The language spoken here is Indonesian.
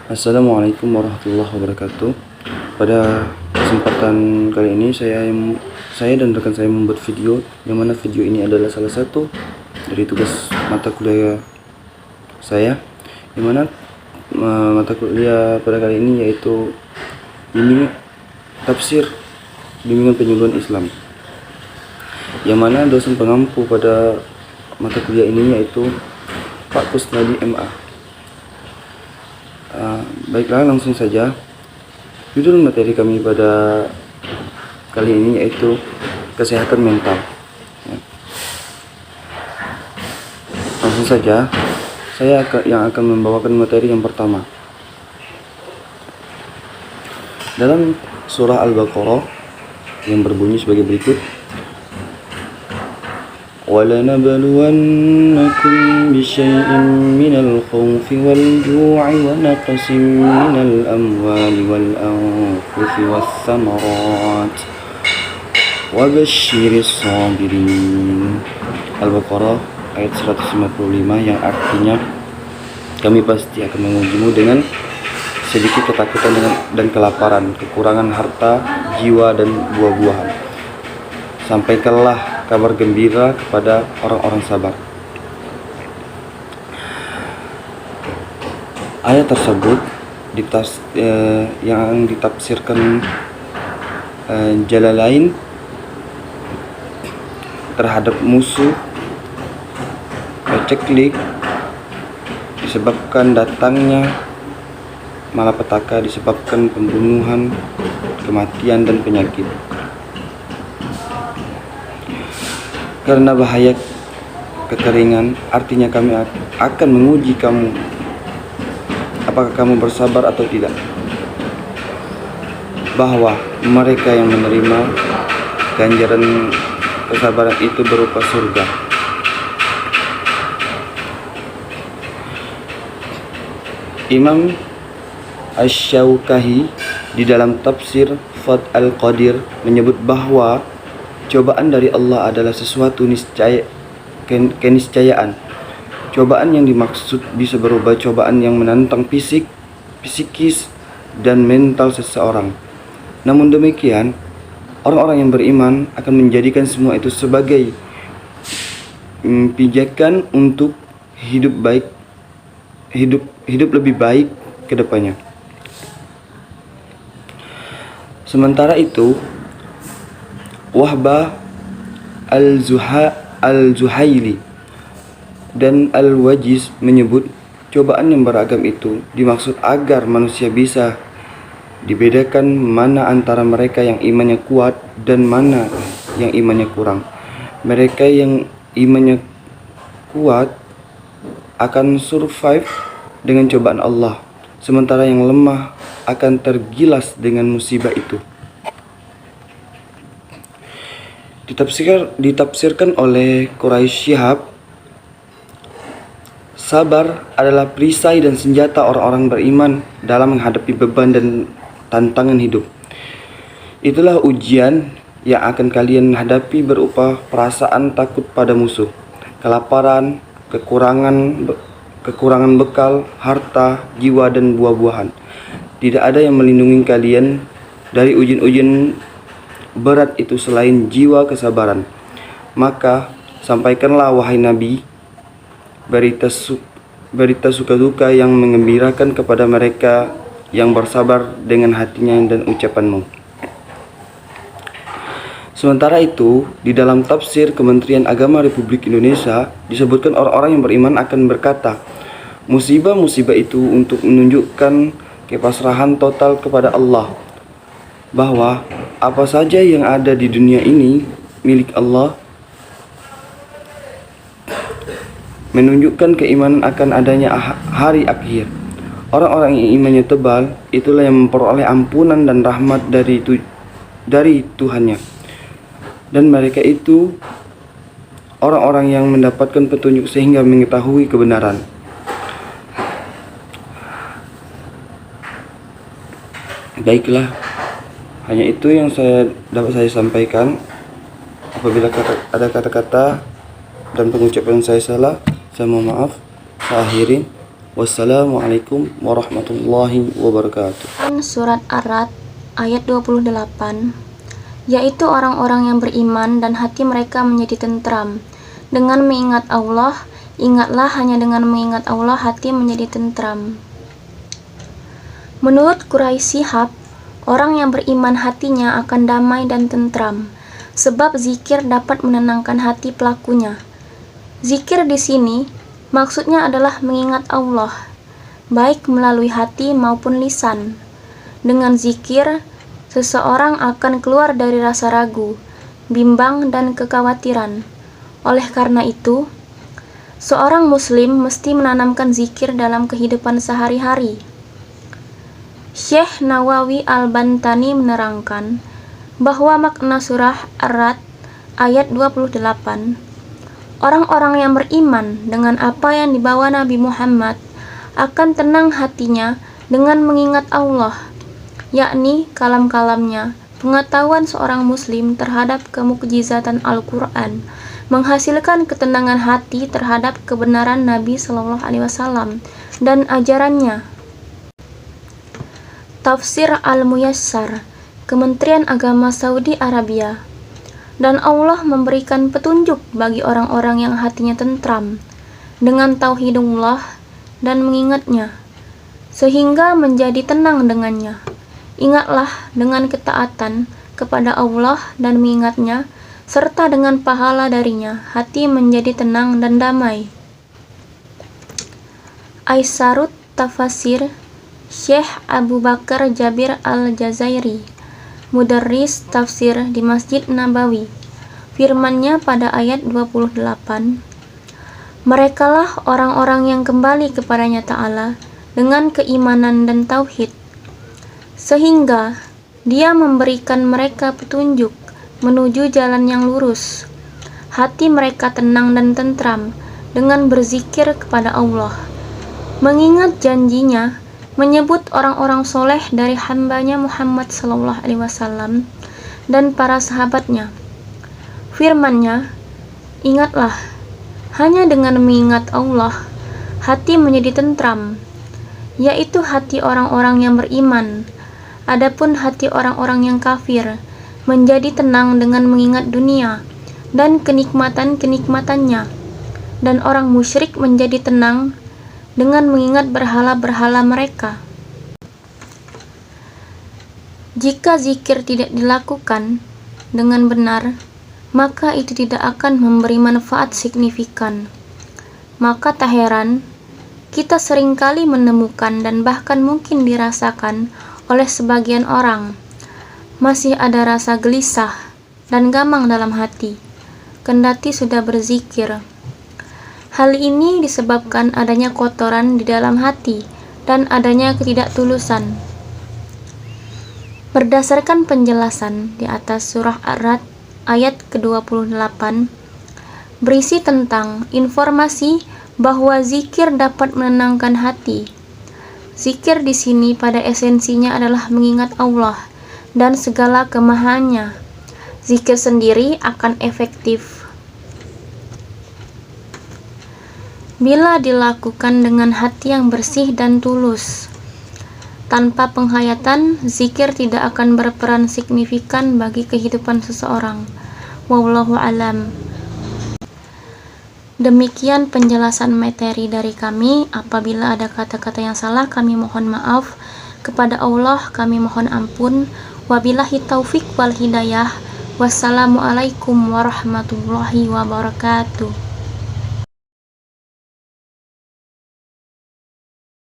Assalamualaikum warahmatullahi wabarakatuh. Pada kesempatan kali ini saya dan rekan saya membuat video, yang mana video ini adalah salah satu dari tugas mata kuliah saya, yang mana mata kuliah pada kali ini yaitu bimbingan tafsir bimbingan penyuluhan Islam, yang mana dosen pengampu pada mata kuliah ini yaitu Pak Kusnadi MA. Baiklah, langsung saja. Judul materi kami pada kali ini yaitu kesehatan mental. Langsung saja, yang akan membawakan materi yang pertama. Dalam surah Al-Baqarah yang berbunyi sebagai berikut: وَلَنَبْلُوَنَّكُمْ بِشَيْءٍ مِّنَ الْخَوْفِ وَالْجُوعِ وَنَقْصٍ مِّنَ الْأَمْوَالِ وَالْأَنفُسِ وَالثَّمَرَاتِ وَبَشِّرِ الصَّابِرِينَ. Al-Baqarah ayat 155, yang artinya, kami pasti akan mengujimu dengan sedikit ketakutan dan kelaparan, kekurangan harta, jiwa, dan buah-buahan. Sampaikanlah kabar gembira kepada orang-orang sabar. Ayat tersebut yang ditafsirkan Jalalain terhadap musuh paceklik disebabkan datangnya malapetaka, disebabkan pembunuhan, kematian, dan penyakit. Karena bahaya kekeringan, artinya kami akan menguji kamu, apakah kamu bersabar atau tidak. Bahwa mereka yang menerima ganjaran kesabaran itu berupa surga. Imam Asy-Syaukahi di dalam tafsir Fath al-Qadir menyebut bahwa cobaan dari Allah adalah sesuatu keniscayaan. Cobaan yang dimaksud bisa berupa cobaan yang menantang psikis, dan mental seseorang. Namun demikian, orang-orang yang beriman akan menjadikan semua itu sebagai pijakan untuk hidup lebih baik ke depannya. Sementara itu, Wahbah Al-Zuhaili dan Al-Wajiz menyebut cobaan yang beragam itu dimaksud agar manusia bisa dibedakan mana antara mereka yang imannya kuat dan mana yang imannya kurang. Mereka yang imannya kuat akan survive dengan cobaan Allah, sementara yang lemah akan tergilas dengan musibah itu. Ditafsirkan oleh Quraisy Shihab, sabar adalah perisai dan senjata orang-orang beriman dalam menghadapi beban dan tantangan hidup. Itulah ujian yang akan kalian hadapi berupa perasaan takut pada musuh, kelaparan, kekurangan bekal, harta, jiwa, dan buah-buahan. Tidak ada yang melindungi kalian dari ujian-ujian berat itu selain jiwa kesabaran. Maka sampaikanlah wahai Nabi berita suka duka yang mengembirakan kepada mereka yang bersabar dengan hatinya dan ucapanmu. Sementara itu, di dalam tafsir Kementerian Agama Republik Indonesia disebutkan orang-orang yang beriman akan berkata, musibah-musibah itu untuk menunjukkan kepasrahan total kepada Allah, bahwa apa saja yang ada di dunia ini milik Allah, menunjukkan keimanan akan adanya hari akhir. Orang-orang yang imannya tebal itulah yang memperoleh ampunan dan rahmat dari Tuhannya, dan mereka itu orang-orang yang mendapatkan petunjuk sehingga mengetahui kebenaran. Baiklah, hanya itu yang dapat saya sampaikan. Apabila ada kata-kata dan pengucapan saya salah, saya mohon maaf. Saya akhirin. Wassalamualaikum warahmatullahi wabarakatuh. Surat Ar-Ra'd ayat 28, yaitu orang-orang yang beriman dan hati mereka menjadi tentram dengan mengingat Allah. Ingatlah, hanya dengan mengingat Allah hati menjadi tentram. Menurut Quraisy Shihab, orang yang beriman hatinya akan damai dan tentram, sebab zikir dapat menenangkan hati pelakunya. Zikir di sini maksudnya adalah mengingat Allah, baik melalui hati maupun lisan. Dengan zikir, seseorang akan keluar dari rasa ragu, bimbang, dan kekhawatiran. Oleh karena itu, seorang muslim mesti menanamkan zikir dalam kehidupan sehari-hari. Syekh Nawawi Al-Bantani menerangkan bahwa makna surah Ar-Ra'd ayat 28, orang-orang yang beriman dengan apa yang dibawa Nabi Muhammad akan tenang hatinya dengan mengingat Allah, yakni kalam-kalamnya. Pengetahuan seorang muslim terhadap kemukjizatan Al-Quran menghasilkan ketenangan hati terhadap kebenaran Nabi Shallallahu Alaihi Wasallam dan ajarannya. Tafsir Al-Muyassar, Kementerian Agama Saudi Arabia. Dan Allah memberikan petunjuk bagi orang-orang yang hatinya tentram dengan tauhidullah dan mengingatnya, sehingga menjadi tenang dengannya. Ingatlah dengan ketaatan kepada Allah dan mengingatnya, serta dengan pahala darinya, hati menjadi tenang dan damai. Aisarut Tafasir, Syekh Abu Bakar Jabir Al-Jazairi, Mudarris Tafsir di Masjid Nabawi. Firman-Nya pada ayat 28, merekalah orang-orang yang kembali kepadanya Ta'ala dengan keimanan dan tauhid, sehingga Dia memberikan mereka petunjuk menuju jalan yang lurus. Hati mereka tenang dan tentram dengan berzikir kepada Allah, mengingat janjinya, menyebut orang-orang soleh dari hambanya Muhammad SAW dan para sahabatnya. Firman-Nya, ingatlah, hanya dengan mengingat Allah, hati menjadi tentram, yaitu hati orang-orang yang beriman. Adapun hati orang-orang yang kafir menjadi tenang dengan mengingat dunia dan kenikmatan-kenikmatannya, dan orang musyrik menjadi tenang dengan mengingat berhala-berhala mereka. Jika zikir tidak dilakukan dengan benar, maka itu tidak akan memberi manfaat signifikan. Maka tak heran kita seringkali menemukan dan bahkan mungkin dirasakan oleh sebagian orang masih ada rasa gelisah dan gamang dalam hati, kendati sudah berzikir. Hal ini disebabkan adanya kotoran di dalam hati dan adanya ketidaktulusan. Berdasarkan penjelasan di atas surah Ar-Ra'd ayat ke-28, berisi tentang informasi bahwa zikir dapat menenangkan hati. Zikir di sini pada esensinya adalah mengingat Allah dan segala kemahaannya. Zikir sendiri akan efektif bila dilakukan dengan hati yang bersih dan tulus. Tanpa penghayatan, zikir tidak akan berperan signifikan bagi kehidupan seseorang. Wallahu alam. Demikian penjelasan materi dari kami. Apabila ada kata-kata yang salah, kami mohon maaf. Kepada Allah kami mohon ampun. Wabillahi taufik wal hidayah. Wassalamualaikum warahmatullahi wabarakatuh.